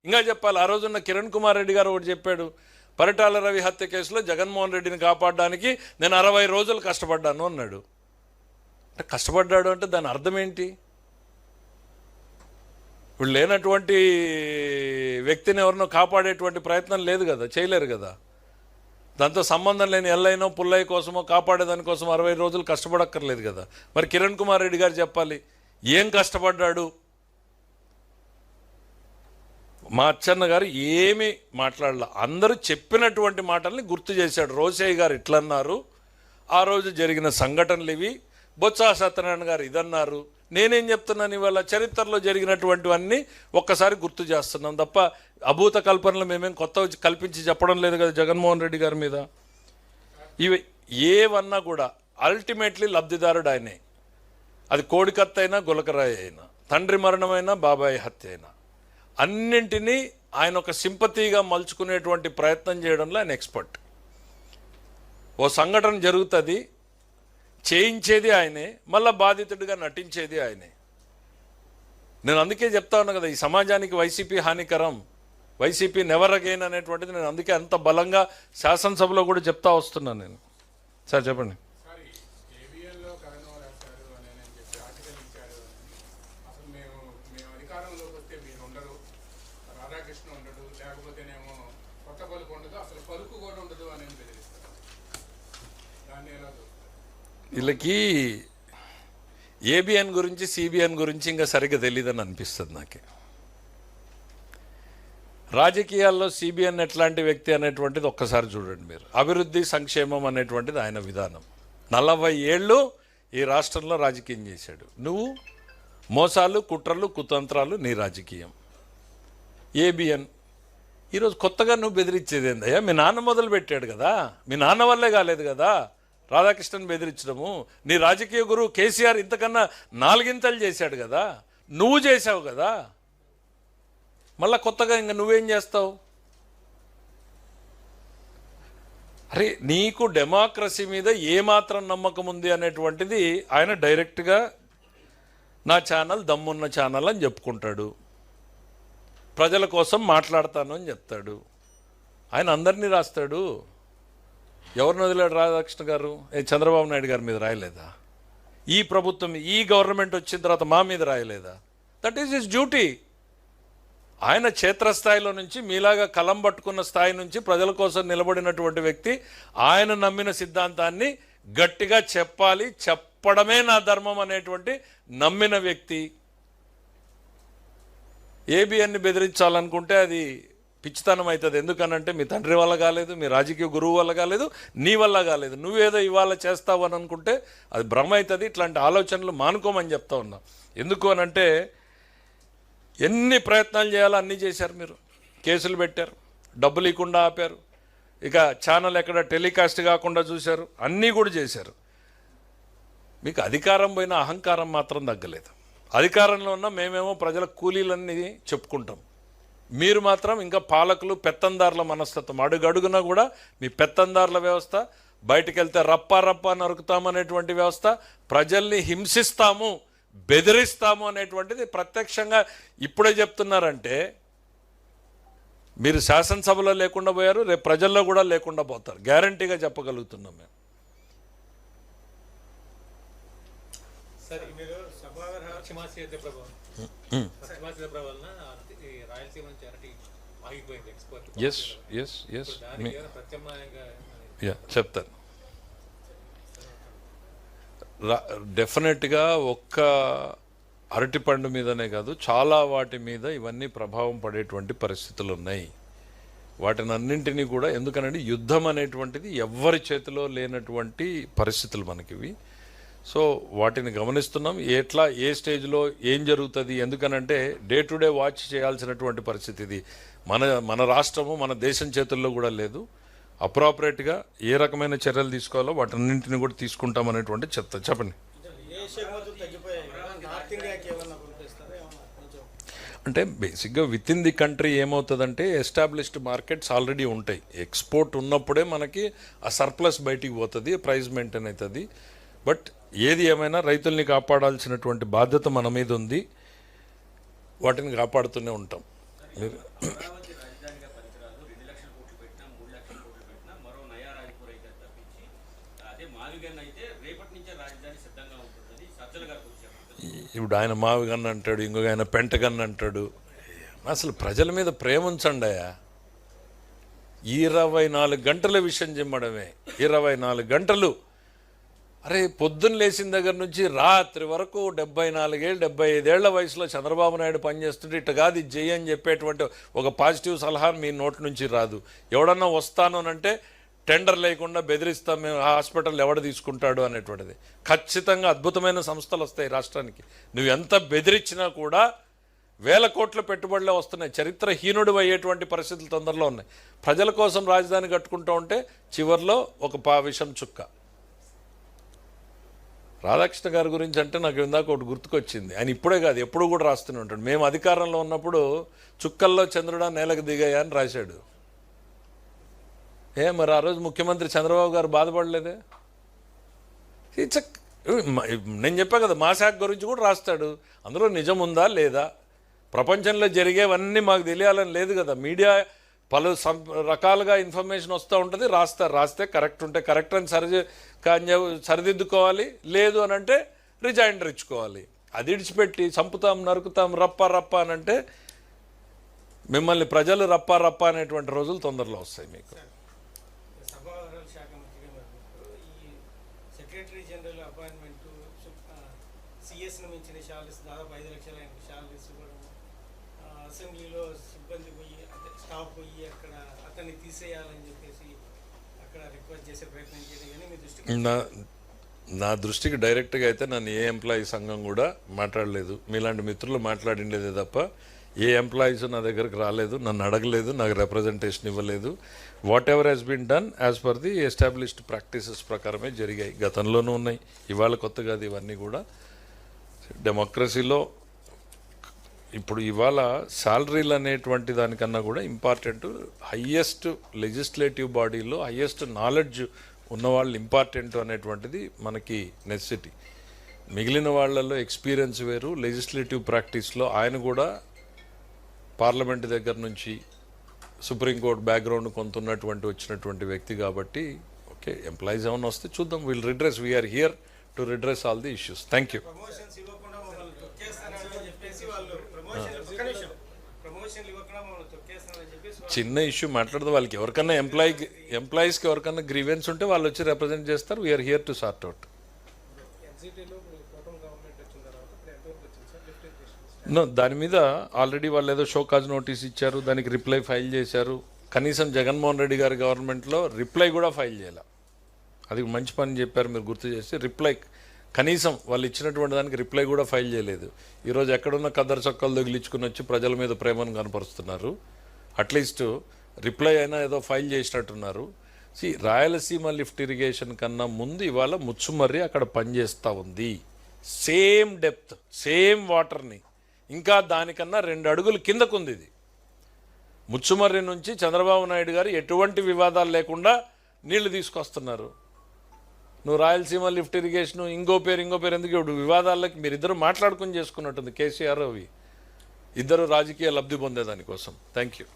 ఇంకా చెప్పాలి, ఆ రోజున్న కిరణ్ కుమార్ రెడ్డి గారు ఒకటి చెప్పాడు, పరిటాల రవి హత్య కేసులో జగన్మోహన్ రెడ్డిని కాపాడడానికి నేను 60 రోజులు కష్టపడ్డాను అన్నాడు. అంటే కష్టపడ్డాడు అంటే దాని అర్థం ఏంటి? ఇప్పుడు లేనటువంటి వ్యక్తిని ఎవరినో కాపాడేటువంటి ప్రయత్నం లేదు కదా, చేయలేరు కదా. దాంతో సంబంధం లేని ఎల్లైనో పుల్లయ్య కోసమో కాపాడేదానికోసం 60 రోజులు కష్టపడక్కర్లేదు కదా. మరి కిరణ్ కుమార్ రెడ్డి గారు చెప్పాలి ఏం కష్టపడ్డాడు. మా అచ్చన్న గారు ఏమీ మాట్లాడలే, అందరూ చెప్పినటువంటి మాటల్ని గుర్తు చేశాడు. రోసయ్య గారు ఇట్లన్నారు, ఆ రోజు జరిగిన సంఘటనలు ఇవి, బొత్స సత్యనారాయణ గారు ఇదన్నారు. నేనేం చెప్తున్నాను, ఇవాళ చరిత్రలో జరిగినటువంటివన్నీ ఒక్కసారి గుర్తు చేస్తున్నాం తప్ప అభూత కల్పనలు మేమేం కొత్త కల్పించి చెప్పడం లేదు కదా జగన్మోహన్ రెడ్డి గారి మీద. ఇవి ఏవన్నా కూడా అల్టిమేట్లీ లబ్ధిదారుడు ఆయనే. అది కోడికత్త అయినా గులకరాయి అయినా, తండ్రి మరణమైనా బాబాయ్ హత్య అయినా, అన్నింటినీ ఆయన ఒక సింపతిగా మలుచుకునేటువంటి ప్రయత్నం చేయడంలో ఆయన ఎక్స్పర్ట్. ఓ సంఘటన జరుగుతుంది, చేయించేది ఆయనే, మళ్ళీ బాధితుడిగా నటించేది ఆయనే. నేను అందుకే చెప్తా ఉన్నా కదా, ఈ సమాజానికి వైసీపీ హానికరం, వైసీపీ నెవర్ అగైన్ అనేటువంటిది నేను అందుకే అంత బలంగా శాసనసభలో కూడా చెప్తా వస్తున్నాను నేను. సార్ చెప్పండి. వీళ్ళకి ఏబిఎన్ గురించి సిబిఎన్ గురించి ఇంకా సరిగ్గా తెలియదని అనిపిస్తుంది నాకు. రాజకీయాల్లో సిబిఎన్ ఎట్లాంటి వ్యక్తి అనేటువంటిది ఒక్కసారి చూడండి మీరు. అభివృద్ధి సంక్షేమం అనేటువంటిది ఆయన విధానం. 40 ఏళ్ళు ఈ రాష్ట్రంలో రాజకీయం చేశాడు. నువ్వు మోసాలు, కుట్రలు, కుతంత్రాలు నీ రాజకీయం. ఏబిఎన్ ఈరోజు కొత్తగా నువ్వు బెదిరించేది ఏందయ్యా? మీ నాన్న మొదలు పెట్టాడు కదా, మీ నాన్న వల్లే కాలేదు కదా రాధాకృష్ణన్ బెదిరించడము. నీ రాజకీయ గురువు కేసీఆర్ ఇంతకన్నా 4 ఇంతలు చేశాడు కదా, నువ్వు చేసావు కదా, మళ్ళా కొత్తగా ఇంకా నువ్వేం చేస్తావు? అరే నీకు డెమోక్రసీ మీద ఏమాత్రం నమ్మకం ఉంది అనేటువంటిది ఆయన డైరెక్ట్గా నా ఛానల్ దమ్మున్న ఛానల్ అని చెప్పుకుంటాడు, ప్రజల కోసం మాట్లాడతాను అని చెప్తాడు. ఆయన అందరినీ రాస్తాడు. ఎవరిని వదిలాడు రాధాకృష్ణ గారు? చంద్రబాబు నాయుడు గారి మీద రాయలేదా? ఈ ప్రభుత్వం, ఈ గవర్నమెంట్ వచ్చిన తర్వాత మా మీద రాయలేదా? That is his duty. ఆయన క్షేత్రస్థాయిలో నుంచి మీలాగా కలం పట్టుకున్న స్థాయి నుంచి ప్రజల కోసం నిలబడినటువంటి వ్యక్తి. ఆయన నమ్మిన సిద్ధాంతాన్ని గట్టిగా చెప్పాలి, చెప్పడమే నా ధర్మం అనేటువంటి నమ్మిన వ్యక్తి. ఏబిఎన్ని బెదిరించాలనుకుంటే అది పిచ్చితనం అవుతుంది. ఎందుకనంటే మీ తండ్రి వల్ల కాలేదు, మీ రాజకీయ గురువు వల్ల కాలేదు, నీ వల్ల కాలేదు. నువ్వేదో ఇవాళ చేస్తావు అని అనుకుంటే అది భ్రమ అవుతుంది. ఇట్లాంటి ఆలోచనలు మానుకోమని చెప్తా ఉన్నా. ఎందుకు అనంటే ఎన్ని ప్రయత్నాలు చేయాలో అన్నీ చేశారు మీరు. కేసులు పెట్టారు, డబ్బులు ఇవ్వకుండా ఆపారు, ఇక ఛానల్ ఎక్కడ టెలికాస్ట్ కాకుండా చూశారు, అన్నీ కూడా చేశారు. మీకు అధికారం పోయిన అహంకారం మాత్రం తగ్గలేదు. అధికారంలో ఉన్న మేమేమో ప్రజల కూలీలన్నీ చెప్పుకుంటాం, మీరు మాత్రం ఇంకా పాలకులు, పెత్తందారుల మనస్తత్వం. అడుగడుగునా కూడా మీ పెత్తందారుల వ్యవస్థ. బయటికి వెళ్తే రప్ప రప్ప నరుకుతామనేటువంటి వ్యవస్థ, ప్రజల్ని హింసిస్తాము, బెదిరిస్తాము అనేటువంటిది ప్రత్యక్షంగా ఇప్పుడే చెప్తున్నారంటే మీరు శాసనసభలో లేకుండా పోయారు, రేపు ప్రజల్లో కూడా లేకుండా పోతారు, గ్యారంటీగా చెప్పగలుగుతున్నాం మేము. చెప్తాను. డెఫినెట్గా ఒక్క అరటిపండు మీదనే కాదు, చాలా వాటి మీద ఇవన్నీ ప్రభావం పడేటువంటి పరిస్థితులు ఉన్నాయి. వాటిని అన్నింటినీ కూడా, ఎందుకనంటే యుద్ధం అనేటువంటిది ఎవ్వరి చేతిలో లేనటువంటి పరిస్థితులు మనకివి. సో వాటిని గమనిస్తున్నాం, ఎట్లా ఏ స్టేజ్లో ఏం జరుగుతుంది. ఎందుకనంటే డే టు డే వాచ్ చేయాల్సినటువంటి పరిస్థితి ఇది. మన రాష్ట్రము, మన దేశం చేతుల్లో కూడా లేదు. అప్రాపరేట్గా ఏ రకమైన చర్యలు తీసుకోవాలో వాటన్నింటిని కూడా తీసుకుంటామనేటువంటి చెప్పండి. అంటే బేసిక్గా విత్ ఇన్ ది కంట్రీ ఏమవుతుందంటే ఎస్టాబ్లిష్డ్ మార్కెట్స్ ఆల్రెడీ ఉంటాయి. ఎక్స్పోర్ట్ ఉన్నప్పుడే మనకి ఆ సర్ప్లస్ బయటికి పోతుంది, ప్రైస్ మెయింటైన్ అవుతుంది. బట్ ఏది ఏమైనా రైతుల్ని కాపాడాల్సినటువంటి బాధ్యత మన మీద ఉంది, వాటిని కాపాడుతూనే ఉంటాం. మీరు అమరావతి రాజధానిగా పనికిరాదు, 2 లక్షల కోట్లు పెట్టినా 3 లక్షల కోట్లు పెట్టినా మరో నయా రాజపూర్ అయితే తప్పించి అదే మావిగన్ అయితే రేపటి నుంచే రాజధాని సిద్ధంగా ఉంటుందని సజ్జల గారికి వచ్చారు. ఇప్పుడు ఆయన మావిగన్ అంటాడు, ఇంకొక ఆయన పెంటగన్ అంటాడు. అసలు ప్రజల మీద ప్రేమ ఉంచండి అయ్యా. 24 గంటల విషయం చెప్పడమే, 24 గంటలు. అరే పొద్దున్న లేచిన దగ్గర నుంచి రాత్రి వరకు 74 ఏళ్ళు 75 ఏళ్ల వయసులో చంద్రబాబు నాయుడు పనిచేస్తుంటే ఇట్ట కాదు ఇది చెయ్యి అని చెప్పేటువంటి ఒక పాజిటివ్ సలహా మీ నోటి నుంచి రాదు. ఎవడన్నా వస్తాను అంటే టెండర్ లేకుండా బెదిరిస్తాం మేము, హాస్పిటల్ ఎవడు తీసుకుంటాడు అనేటువంటిది. ఖచ్చితంగా అద్భుతమైన సంస్థలు వస్తాయి రాష్ట్రానికి. నువ్వు ఎంత బెదిరించినా కూడా 1000 కోట్ల పెట్టుబడులే వస్తున్నాయి. చరిత్రహీనుడు అయ్యేటువంటి పరిస్థితులు తొందరలో ఉన్నాయి. ప్రజల కోసం రాజధాని కట్టుకుంటూ ఉంటే చివరిలో ఒక విషం చుక్క. రాధాకృష్ణ గారి గురించి అంటే నాకు ఇందాక ఒకటి గుర్తుకొచ్చింది. ఆయన ఇప్పుడే కాదు ఎప్పుడు కూడా రాస్తూనే ఉంటాడు. మేము అధికారంలో ఉన్నప్పుడు చుక్కల్లో చంద్రుడా నేలకు దిగాయా అని రాశాడు. మరి ఆ రోజు ముఖ్యమంత్రి చంద్రబాబు గారు బాధపడలేదే? నేను చెప్పా కదా, మా శాఖ గురించి కూడా రాస్తాడు. అందులో నిజం ఉందా లేదా, ప్రపంచంలో జరిగేవన్నీ మాకు తెలియాలని లేదు కదా. మీడియా పలు రకాలుగా ఇన్ఫర్మేషన్ వస్తూ ఉంటుంది, రాస్తే కరెక్ట్ ఉంటే కరెక్ట్ అని సరిదిద్దుకోవాలి, లేదు అని అంటే రిజైండర్ ఇచ్చుకోవాలి. అది ఇడిచిపెట్టి చంపుతాం నరుకుతాం రప్ప అని అంటే మిమ్మల్ని ప్రజలు రప్ప అనేటువంటి రోజులు తొందరలో వస్తాయి మీకు. సెక్రటరీ జనరల్ అపాయింట్మెంట్ సిఎస్ను మించిన శాలరీస్ దాదాపు 5 లక్షల శాలరీస్ ఇవ్వడం, అసెంబ్లీలో సిబ్బంది పోయి స్టాఫ్ పోయి అక్కడ అతన్ని తీసేయాలని చెప్పేసి అక్కడ రిక్వెస్ట్ చేసే ప్రయత్నం చేయడం కానీ మీ దృష్టికి నా దృష్టికి డైరెక్ట్గా అయితే నన్ను ఏ ఎంప్లాయీ సంఘం కూడా మాట్లాడలేదు. మీలాంటి మిత్రులు మాట్లాడిండేదే తప్ప ఏ ఎంప్లాయీస్ నా దగ్గరకు రాలేదు, నన్ను అడగలేదు, నాకు రిప్రజెంటేషన్ ఇవ్వలేదు. Whatever has been done as per the established practices ప్రకారమే జరిగాయి. గతంలోనూ ఉన్నాయి, ఇవాళ కొత్తగా అది ఇవన్నీ కూడా. డెమోక్రసీలో ఇప్పుడు ఇవాళ శాలరీలు అనేటువంటి దానికన్నా కూడా ఇంపార్టెంట్ హయ్యెస్ట్ లెజిస్లేటివ్ బాడీలో హయ్యెస్ట్ నాలెడ్జ్ ఉన్నవాళ్ళు ఇంపార్టెంట్ అనేటువంటిది మనకి నెసెసిటీ. మిగిలిన వాళ్ళల్లో ఎక్స్పీరియన్స్ వేరు. లెజిస్లేటివ్ ప్రాక్టీస్లో ఆయన కూడా పార్లమెంట్ దగ్గర నుంచి సుప్రీంకోర్టు బ్యాక్గ్రౌండ్ కొంత ఉన్నటువంటి వచ్చినటువంటి వ్యక్తి కాబట్టి ఓకే, ఎంప్లాయీస్ ఏమైనా వస్తే చూద్దాం. Will redress, we are here to redress all the issues. Thank you. చిన్న ఇష్యూ మాట్లాడదు వాళ్ళకి, ఎవరికన్నా ఎంప్లాయీస్కి ఎవరికన్నా గ్రీవెన్స్ ఉంటే వాళ్ళు వచ్చి రిప్రజెంట్ చేస్తారు. We are here to sort out. No, దాని మీద ఆల్రెడీ వాళ్ళు ఏదో షోకాజ్ నోటీస్ ఇచ్చారు, దానికి రిప్లై ఫైల్ చేశారు. కనీసం జగన్మోహన్ రెడ్డి గారి గవర్నమెంట్లో రిప్లై కూడా ఫైల్ చేయాలి. అది మంచి పని చెప్పారు మీరు గుర్తు చేసి. రిప్లై కనీసం వాళ్ళు ఇచ్చినటువంటి దానికి రిప్లై కూడా ఫైల్ చేయలేదు. ఈరోజు ఎక్కడున్న కద్దరు చొక్కలు తగిలించుకుని వచ్చి ప్రజల మీద ప్రేమను కనపరుస్తున్నారు. అట్లీస్ట్ రిప్లై అయినా ఏదో ఫైల్ చేసినట్టున్నారు. రాయలసీమ లిఫ్ట్ ఇరిగేషన్ కన్నా ముందు ఇవాళ ముచ్చుమర్రి అక్కడ పనిచేస్తూ ఉంది. సేమ్ డెప్త్, సేమ్ వాటర్ని, ఇంకా దానికన్నా 2 అడుగులు కిందకుంది ఇది. ముచ్చుమర్రి నుంచి చంద్రబాబు నాయుడు గారు ఎటువంటి వివాదాలు లేకుండా నీళ్లు తీసుకొస్తున్నారు. నువ్వు రాయలసీమ లిఫ్ట్ ఇరిగేషన్ ఇంకో పేరు ఎందుకు? ఇప్పుడు వివాదాలకి మీరిద్దరు మాట్లాడుకుని చేసుకున్నట్టుంది కేసీఆర్. అవి ఇద్దరు రాజకీయ లబ్ధి పొందేదానికోసం. Thank you.